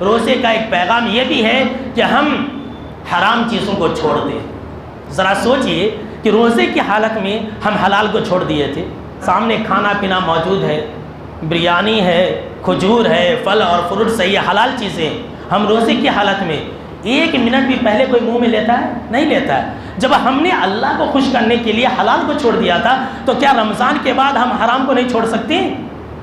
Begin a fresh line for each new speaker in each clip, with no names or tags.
روزے کا ایک پیغام یہ بھی ہے کہ ہم حرام چیزوں کو چھوڑ دیں۔ ذرا سوچئے کہ روزے کی حالت میں ہم حلال کو چھوڑ دیے تھے، سامنے کھانا پینا موجود ہے، بریانی ہے، کھجور ہے، پھل اور فروٹ ہے، یہ حلال چیزیں، ہم روزے کی حالت میں ایک منٹ بھی پہلے کوئی منہ میں لیتا ہے؟ نہیں لیتا ہے۔ جب ہم نے اللہ کو خوش کرنے کے لیے حلال کو چھوڑ دیا تھا تو کیا رمضان کے بعد ہم حرام کو نہیں چھوڑ سکتے؟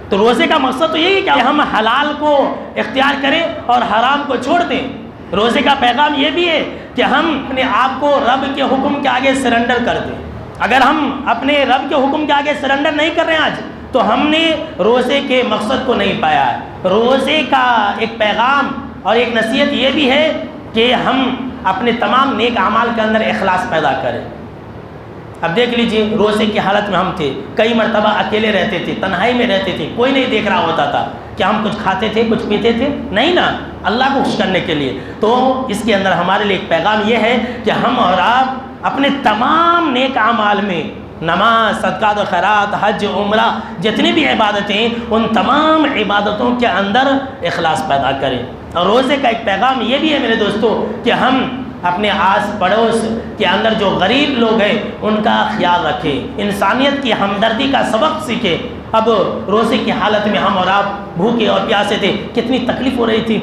تو روزے کا مقصد تو یہی ہے کہ ہم حلال کو اختیار کریں اور حرام کو چھوڑ دیں۔ روزے کا پیغام یہ بھی ہے کہ ہم اپنے آپ کو رب کے حکم کے آگے سرنڈر کر دیں۔ اگر ہم اپنے رب کے حکم کے آگے سرنڈر نہیں کر رہے ہیں آج، تو ہم نے روزے کے مقصد کو نہیں پایا ہے۔ روزے کا ایک پیغام اور ایک نصیحت یہ بھی ہے کہ ہم اپنے تمام نیک اعمال کے اندر اخلاص پیدا کریں۔ اب دیکھ لیجئے، روزے کی حالت میں ہم تھے، کئی مرتبہ اکیلے رہتے تھے، تنہائی میں رہتے تھے، کوئی نہیں دیکھ رہا ہوتا تھا کہ ہم کچھ کھاتے تھے، کچھ پیتے تھے، نہیں نا، اللہ کو خوش کرنے کے لیے۔ تو اس کے اندر ہمارے لیے ایک پیغام یہ ہے کہ ہم اور آپ اپنے تمام نیک اعمال میں، نماز، صدقات و خیرات، حج، عمرہ، جتنی بھی عبادتیں ہیں، ان تمام عبادتوں کے اندر اخلاص پیدا کریں۔ اور روزے کا ایک پیغام یہ بھی ہے میرے دوستو کہ ہم اپنے آس پڑوس کے اندر جو غریب لوگ ہیں ان کا خیال رکھیں، انسانیت کی ہمدردی کا سبق سیکھیں۔ اب روزے کی حالت میں ہم اور آپ بھوکے اور پیاسے تھے، کتنی تکلیف ہو رہی تھی،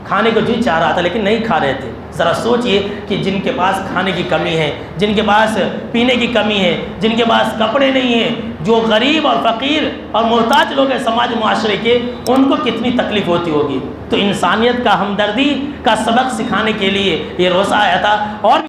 کھانے کو جی چاہ رہا تھا لیکن نہیں کھا رہے تھے۔ ذرا سوچئے کہ جن کے پاس کھانے کی کمی ہے، جن کے پاس پینے کی کمی ہے، جن کے پاس کپڑے نہیں ہیں، جو غریب اور فقیر اور محتاج لوگ ہیں سماج معاشرے کے، ان کو کتنی تکلیف ہوتی ہوگی۔ تو انسانیت کا، ہمدردی کا سبق سکھانے کے لیے یہ روزہ آیا تھا۔ اور